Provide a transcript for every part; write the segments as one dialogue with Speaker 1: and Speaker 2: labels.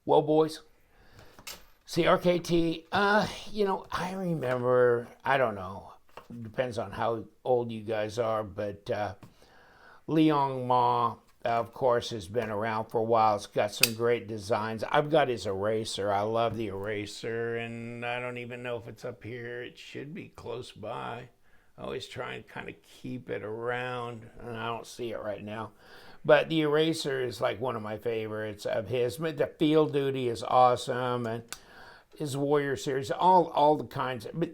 Speaker 1: Well, boys, CRKT, I remember, I don't know, depends on how old you guys are, but Liang Ma, of course, has been around for a while. It's got some great designs. I've got his eraser. I love the eraser, and I don't even know if it's up here. It should be close by. I always try and kind of keep it around, and I don't see it right now. But the eraser is like one of my favorites of his. The Field Duty is awesome, and his Warrior series, all the kinds. But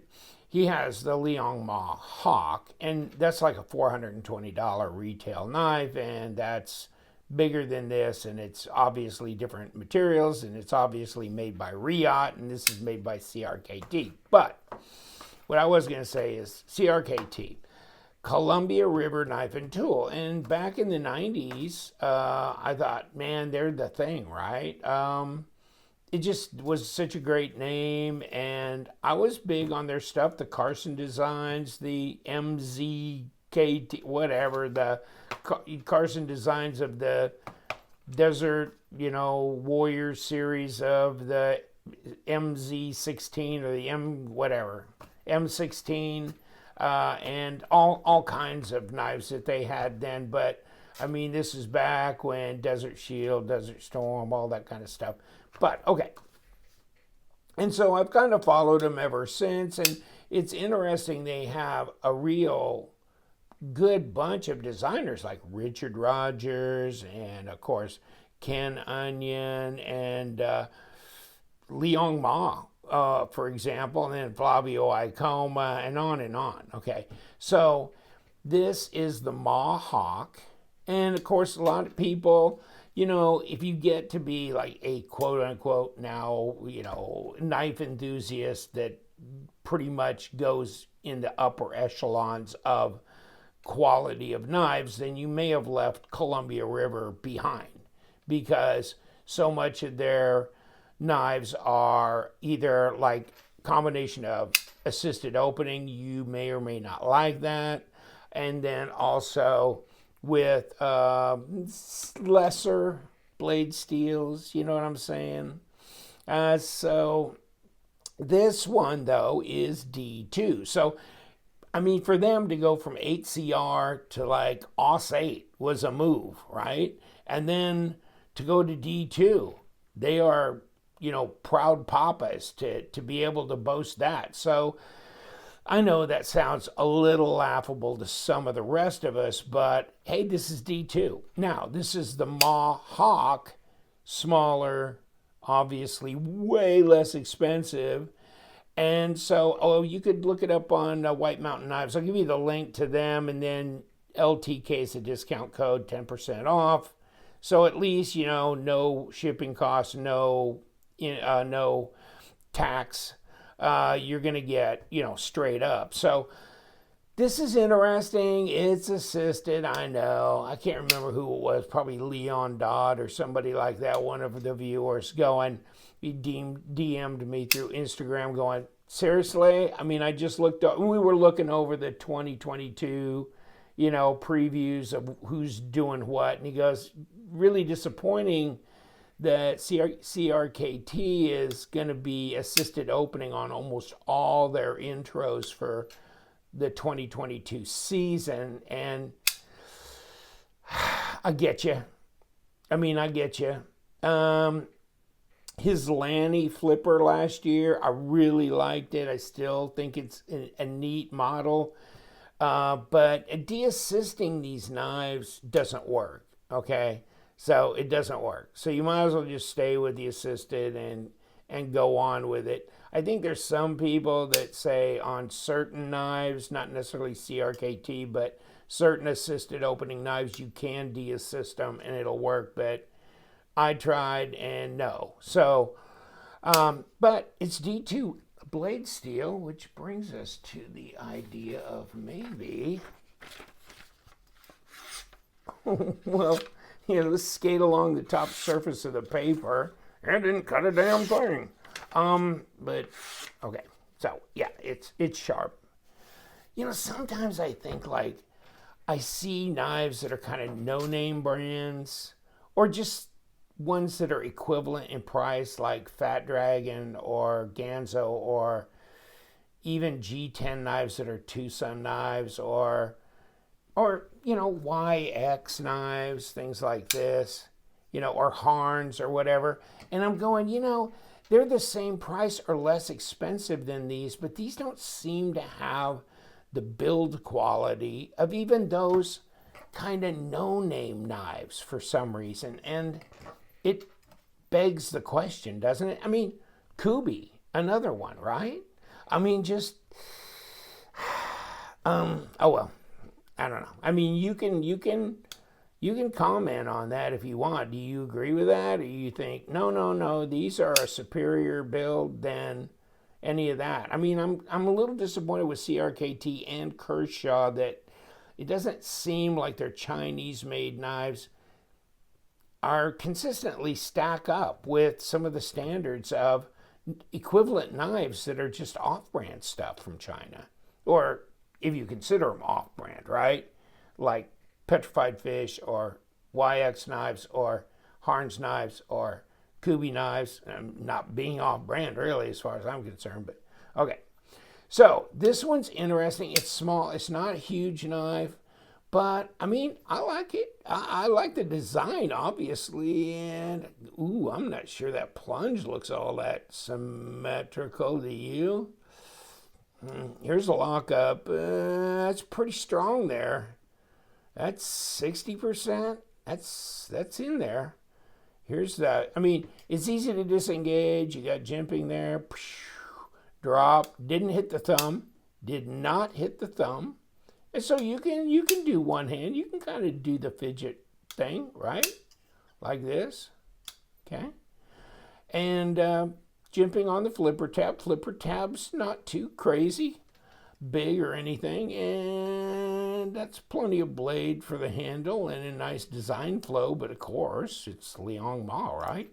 Speaker 1: he has the Liang Mah Hawk, and that's like a $420 retail knife, and that's bigger than this, and it's obviously different materials, and it's obviously made by Riot, and this is made by CRKT. But what I was going to say is CRKT, Columbia River Knife and Tool. And back in the 90s, I thought, man, they're the thing, right? It just was such a great name, and I was big on their stuff, the Carson designs, the MZKT, whatever, the Carson designs of the Desert, Warrior series of the MZ16 or the M16, and all kinds of knives that they had then. But I mean, this is back when Desert Shield, Desert Storm, all that kind of stuff. But okay. And so I've kind of followed them ever since, and it's interesting. They have a real good bunch of designers like Richard Rogers and, of course, Ken Onion and Liang Ma, for example, and then Flavio Icoma, and on and on. Okay, so this is the Mah Hawk, and of course, a lot of people, if you get to be like a quote unquote now, knife enthusiast that pretty much goes in the upper echelons of quality of knives, then you may have left Columbia River behind, because so much of their knives are either like combination of assisted opening, you may or may not like that, and then also with lesser blade steels, you know what I'm saying? So this one, though, is D2. So, I mean, for them to go from 8CR to like AUS 8 was a move, right? And then to go to D2, they are, proud papas to be able to boast that. So I know that sounds a little laughable to some of the rest of us, but hey, this is D2. Now, this is the Mah Hawk, smaller, obviously way less expensive. And so, you could look it up on White Mountain Knives. I'll give you the link to them, and then LTK is a discount code, 10% off. So at least, no shipping costs, no tax. You're going to get, straight up. So this is interesting. It's assisted, I know. I can't remember who it was, probably Leon Dodd or somebody like that, one of the viewers he DM'd me through Instagram going, seriously? I mean, I just looked up, we were looking over the 2022, previews of who's doing what, and he goes, really disappointing that CRKT is going to be assisted opening on almost all their intros for the 2022 season. And I get you. His Lanny flipper last year, I really liked it. I still think it's a neat model. But de-assisting these knives doesn't work, okay? So it doesn't work. So you might as well just stay with the assisted and go on with it. I think there's some people that say on certain knives, not necessarily CRKT, but certain assisted opening knives, you can de-assist them and it'll work. But I tried and no. So, but it's D2 blade steel, which brings us to the idea of maybe, well, let's skate along the top surface of the paper. I didn't cut a damn thing. But okay. So yeah, it's sharp. Sometimes I think like I see knives that are kind of no-name brands or just ones that are equivalent in price, like Fat Dragon or Ganzo, or even G10 knives that are Tucson knives, or YX knives, things like this, or Harns or whatever. And I'm going, they're the same price or less expensive than these, but these don't seem to have the build quality of even those kind of no-name knives for some reason. And it begs the question, doesn't it? I mean, Kubi, another one, right? I mean, just, oh well, I don't know. I mean, you can comment on that if you want. Do you agree with that, or you think no, these are a superior build than any of that? I mean, I'm a little disappointed with CRKT and Kershaw that it doesn't seem like their Chinese-made knives are consistently stack up with some of the standards of equivalent knives that are just off-brand stuff from China, or if you consider them off-brand, right? Like Petrified Fish or YX knives or Harns knives or Kubi knives, not being off-brand really as far as I'm concerned, but okay. So this one's interesting. It's small. It's not a huge knife, but I mean, I like it. I like the design, obviously, and I'm not sure that plunge looks all that symmetrical to you. Here's a lockup. That's pretty strong there. That's 60%. That's in there. Here's that. I mean, it's easy to disengage. You got jimping there. Drop. Didn't hit the thumb. Did not hit the thumb. And so you can do one hand. You can kind of do the fidget thing, right? Like this. Okay. And jimping on the flipper tab. Flipper tab's not too crazy big or anything. And that's plenty of blade for the handle and a nice design flow. But of course, it's Liang Mah, right?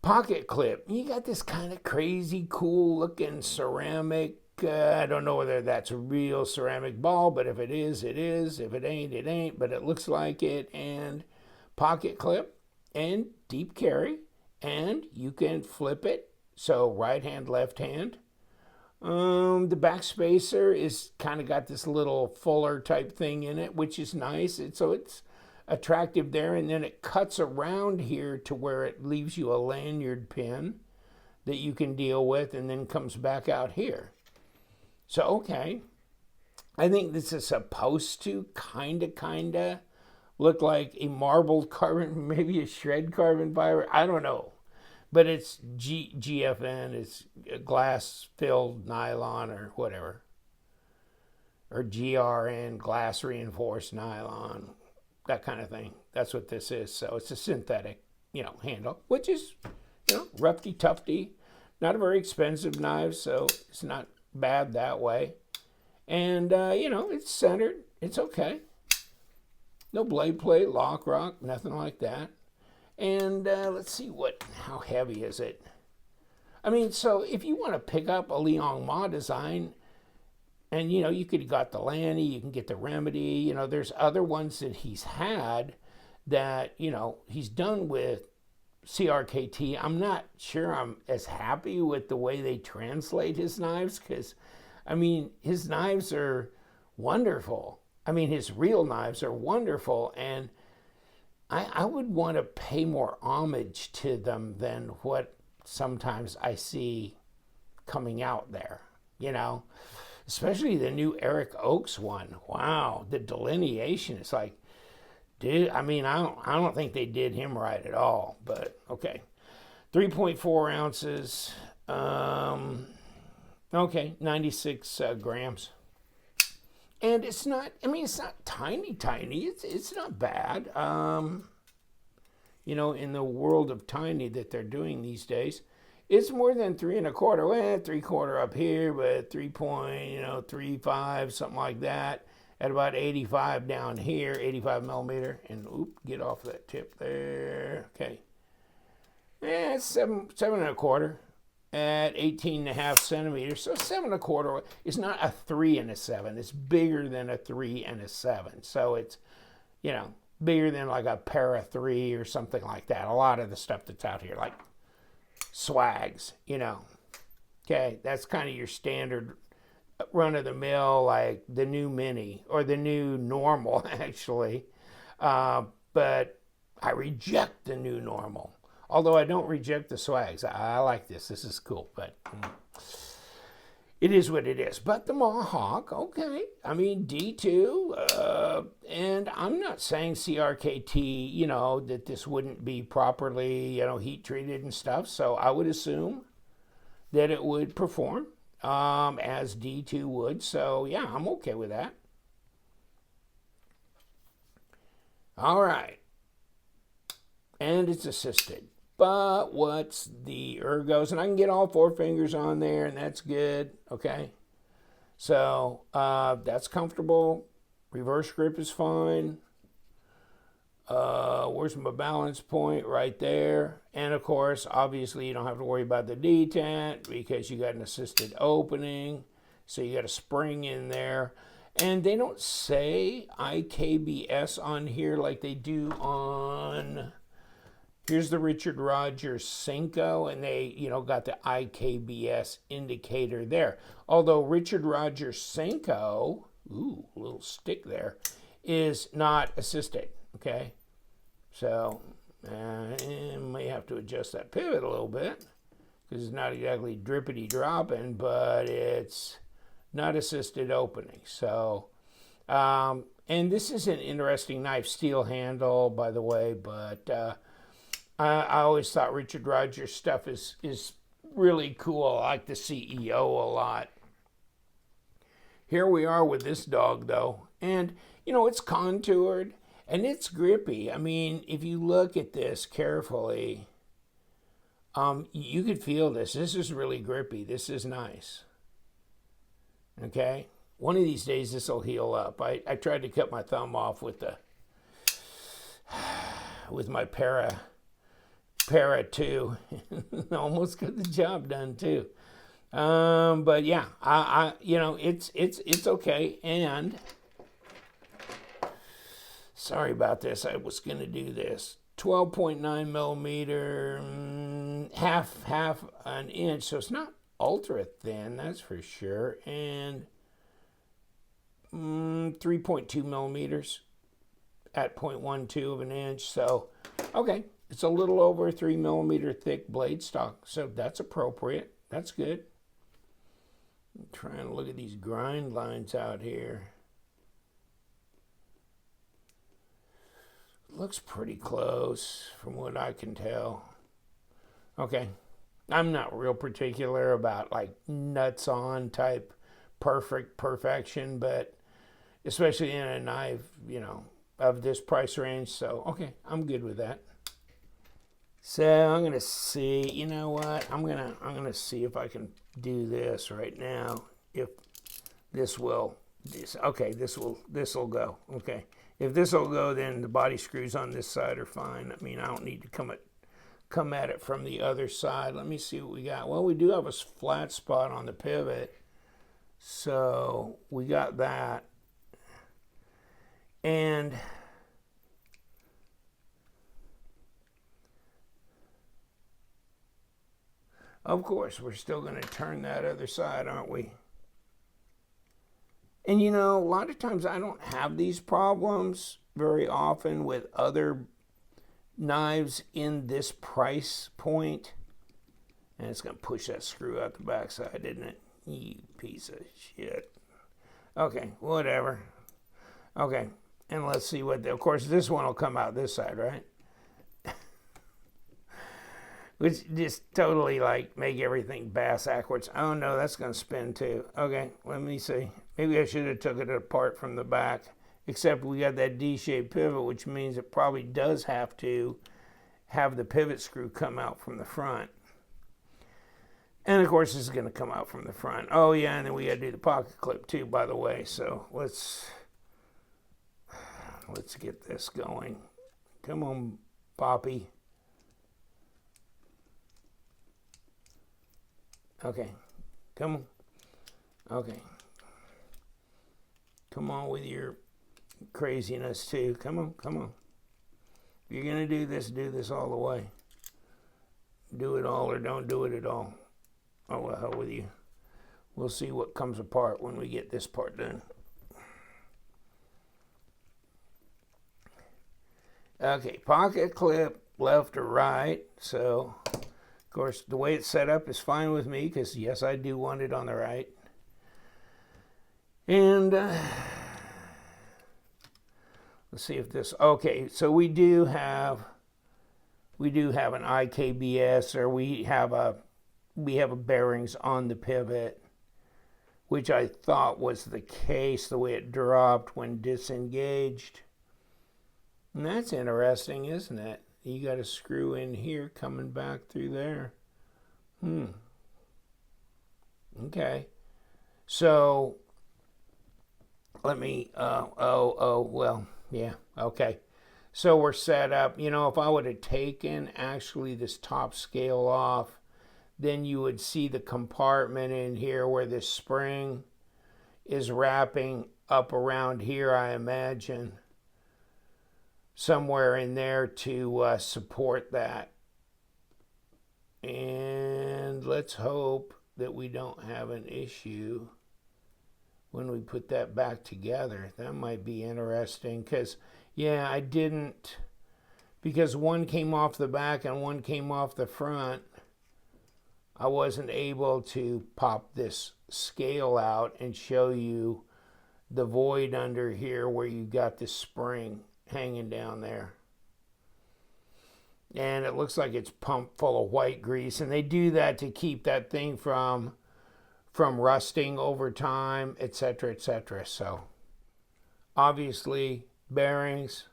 Speaker 1: Pocket clip. You got this kind of crazy, cool looking ceramic. I don't know whether that's a real ceramic ball, but if it is, it is. If it ain't, it ain't. But it looks like it. And pocket clip and deep carry. And you can flip it. So right hand, left hand. The back spacer is kind of got this little fuller type thing in it, which is nice. So it's attractive there. And then it cuts around here to where it leaves you a lanyard pin that you can deal with, and then comes back out here. So, okay, I think this is supposed to kind of look like a marbled carbon, maybe a shred carbon fiber. I don't know. But it's GFN, it's glass-filled nylon or whatever. Or GRN, glass-reinforced nylon, that kind of thing. That's what this is. So it's a synthetic, handle, which is, roughy, tufty. Not a very expensive knife, so it's not bad that way. And, it's centered. It's okay. No blade plate, lock rock, nothing like that. And let's see, how heavy is it? I mean, so if you want to pick up a Liang Mah design, and, you could have got the Lanny, you can get the Remedy, there's other ones that he's had that, he's done with CRKT. I'm not sure I'm as happy with the way they translate his knives, because, I mean, his knives are wonderful. I mean, his real knives are wonderful, and I would want to pay more homage to them than what sometimes I see coming out there, especially the new Eric Oakes one. Wow, the delineation is like, dude, I mean, I don't think they did him right at all, but okay. 3.4 ounces, okay, 96 grams. And it's not tiny. It's not bad. In the world of tiny that they're doing these days, it's more than 3 1/4. Well, 3/4 up here, but 3.35, something like that. At about 85 down here, 85 millimeter. And get off that tip there. Okay. It's 7 1/4. At 18.5 centimeters. So 7 1/4 is not a 3 and a 7. It's bigger than a 3 and a 7. So it's, bigger than like a Para 3 or something like that. A lot of the stuff that's out here, like swags, you know. Okay, that's kind of your standard run-of-the-mill, like the new Mini or the new normal, actually. But I reject the new normal. Although I don't reject the swags. I like this. This is cool, but it is what it is. But the Mah Hawk, okay. I mean, D2, and I'm not saying CRKT, you know, that this wouldn't be properly, you know, heat treated and stuff. So I would assume that it would perform as D2 would. So yeah, I'm okay with that. All right. And it's assisted. But what's the ergos? And I can get all 4 fingers on there, and that's good. Okay. So that's comfortable. Reverse grip is fine. Where's my balance point? Right there. And of course, obviously, you don't have to worry about the detent because you got an assisted opening. So you got a spring in there. And they don't say IKBS on here like they do on... Here's the Richard Rogers Senko, and they, you know, got the IKBS indicator there. Although Richard Rogers Senko, ooh, a little stick there, is not assisted, okay? So, I may have to adjust that pivot a little bit, because it's not exactly drippity dropping, but it's not assisted opening. So, and this is an interesting knife, steel handle, by the way, but I always thought Richard Rogers stuff is really cool. I like the CEO a lot. Here we are with this dog, though. And, you know, it's contoured and it's grippy. I mean, if you look at this carefully, you could feel this. This is really grippy. This is nice. Okay? One of these days, this will heal up. I tried to cut my thumb off with my Para 2. Almost got the job done too. But yeah, I you know, it's okay. And sorry about this. I was gonna do this 12.9 millimeter, half an inch. So it's not ultra thin, that's for sure. And 3.2 millimeters at 0.12 of an inch. So okay. It's a little over 3 millimeter thick blade stock, so that's appropriate. That's good. I'm trying to look at these grind lines out here. Looks pretty close from what I can tell. Okay. I'm not real particular about like nuts on type perfection, but especially in a knife, you know, of this price range. So, okay, I'm good with that. So I'm gonna see. You know what? I'm gonna see if I can do this right now. If this will, okay, this will go. Okay, if this will go, then the body screws on this side are fine. I mean, I don't need to come at it from the other side. Let me see what we got. Well, we do have a flat spot on the pivot, so we got that, and of course, we're still going to turn that other side, aren't we? And you know, a lot of times I don't have these problems very often with other knives in this price point. And it's going to push that screw out the backside, isn't it? You piece of shit. Okay, whatever. Okay, and let's see what, of course, this one will come out this side, right? Which just totally like make everything bass backwards. Oh no, that's going to spin too. Okay, let me see. Maybe I should have took it apart from the back. Except we got that D-shaped pivot, which means it probably does have to have the pivot screw come out from the front. And of course, this is going to come out from the front. Oh yeah, and then we got to do the pocket clip too, by the way. So let's get this going. Come on, Poppy. Okay, come on. Okay. Come on with your craziness too. Come on, come on. If you're going to do this all the way. Do it all or don't do it at all. Oh, the hell with you. We'll see what comes apart when we get this part done. Okay, pocket clip, left or right. So, of course, the way it's set up is fine with me because, yes, I do want it on the right. And let's see if this, okay, so we do have an IKBS, or we have a bearings on the pivot, which I thought was the case the way it dropped when disengaged. And that's interesting, isn't it? You got a screw in here coming back through there. Okay. So let me, well, yeah, okay. So we're set up. You know, if I would have taken actually this top scale off, then you would see the compartment in here where this spring is wrapping up around here, I imagine. Somewhere in there to support that. And let's hope that we don't have an issue when we put that back together. That might be interesting because, yeah, I didn't, because one came off the back and one came off the front. I wasn't able to pop this scale out and show you the void under here where you got this spring hanging down there. And it looks like it's pumped full of white grease, and they do that to keep that thing from rusting over time, etc., etc. So obviously bearings,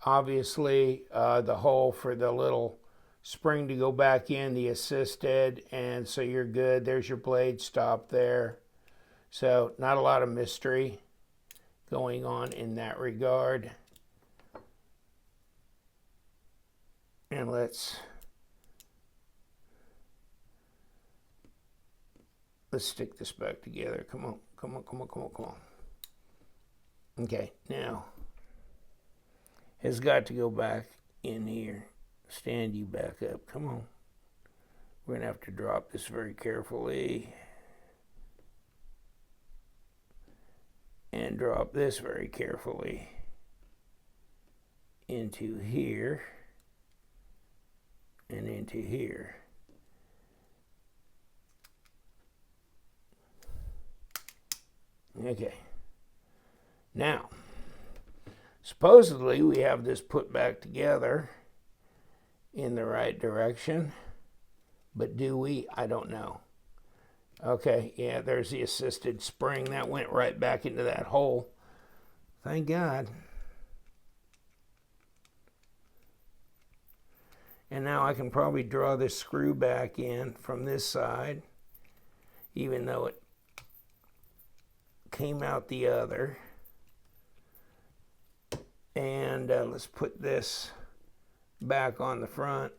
Speaker 1: obviously the hole for the little spring to go back in, the assisted, and so you're good. There's your blade stop there. So not a lot of mystery going on in that regard. And let's stick this back together. Come on, come on, come on, come on, come on. Okay, now it's got to go back in here. Stand you back up. Come on. We're going to have to drop this very carefully. And drop this very carefully into here and into here. Okay. Now, supposedly we have this put back together in the right direction, but do we? I don't know. Okay, yeah, there's the assisted spring. That went right back into that hole. Thank God. And now I can probably draw this screw back in from this side, even though it came out the other. And let's put this back on the front.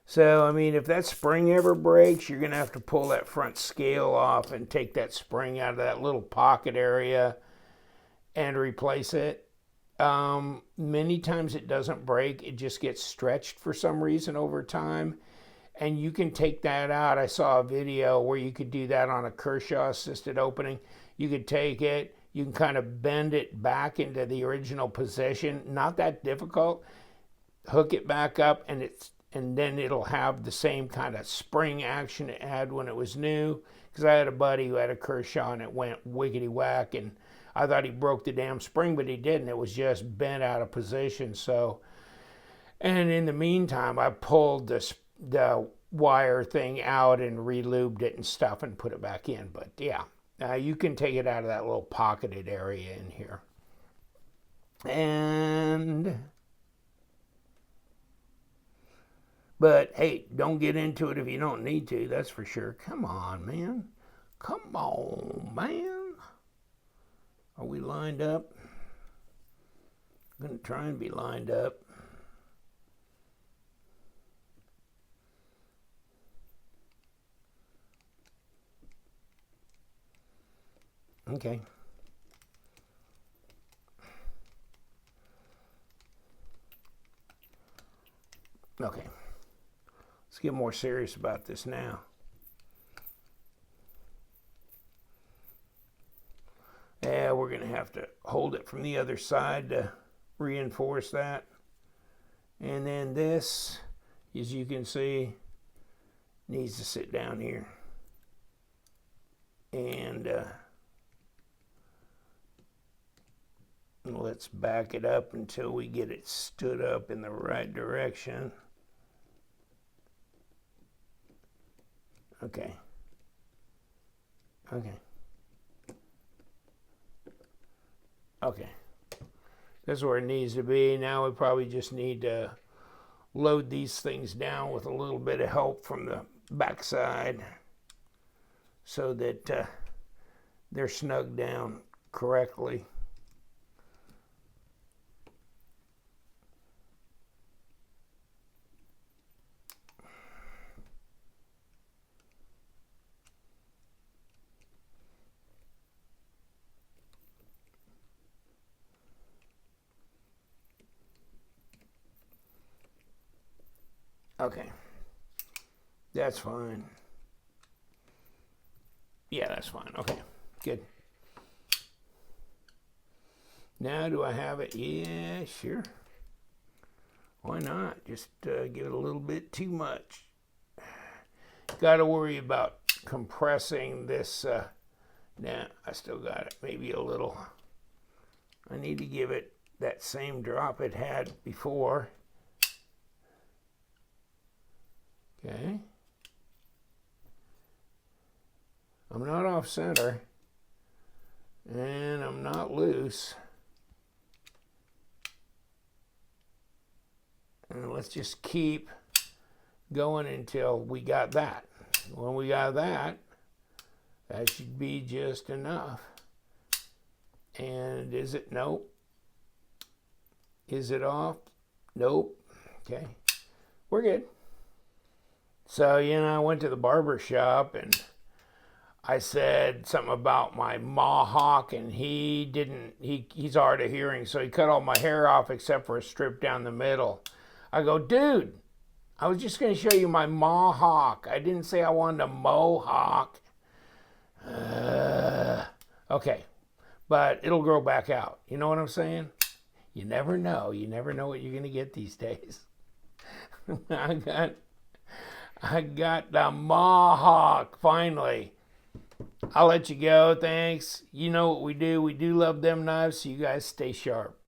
Speaker 1: So, I mean, if that spring ever breaks, you're going to have to pull that front scale off and take that spring out of that little pocket area and replace it. Many times it doesn't break. It just gets stretched for some reason over time. And you can take that out. I saw a video where you could do that on a Kershaw assisted opening. You could take it, you can kind of bend it back into the original position. Not that difficult. Hook it back up, and then it'll have the same kind of spring action it had when it was new. Because I had a buddy who had a Kershaw and it went wiggity whack, and I thought he broke the damn spring, but he didn't. It was just bent out of position. So, and in the meantime, I pulled the wire thing out and re-lubed it and stuff and put it back in. But yeah, you can take it out of that little pocketed area in here. But hey, don't get into it if you don't need to, that's for sure. Come on, man. Come on, man. Are we lined up? I'm going to try and be lined up. Okay. Okay. Let's get more serious about this now. Yeah, we're going to have to hold it from the other side to reinforce that. And then this, as you can see, needs to sit down here. And let's back it up until we get it stood up in the right direction. Okay. Okay. Okay. This is where it needs to be. Now we probably just need to load these things down with a little bit of help from the backside so that they're snugged down correctly. Okay, that's fine. Yeah, that's fine. Okay, good. Now, do I have it? Yeah, sure. Why not? Just give it a little bit too much. Got to worry about compressing this. Nah, I still got it. Maybe a little. I need to give it that same drop it had before. Okay. I'm not off center. And I'm not loose. And let's just keep going until we got that. When we got that, that should be just enough. And is it? Nope. Is it off? Nope. Okay. We're good. So, I went to the barber shop and I said something about my Mah Hawk, and he's hard of hearing, so he cut all my hair off except for a strip down the middle. I go, dude, I was just going to show you my Mah Hawk. I didn't say I wanted a mohawk. Okay, but it'll grow back out. You know what I'm saying? You never know. You never know what you're going to get these days. I got the Mah Hawk, finally. I'll let you go, thanks. You know what we do. We do love them knives, so you guys stay sharp.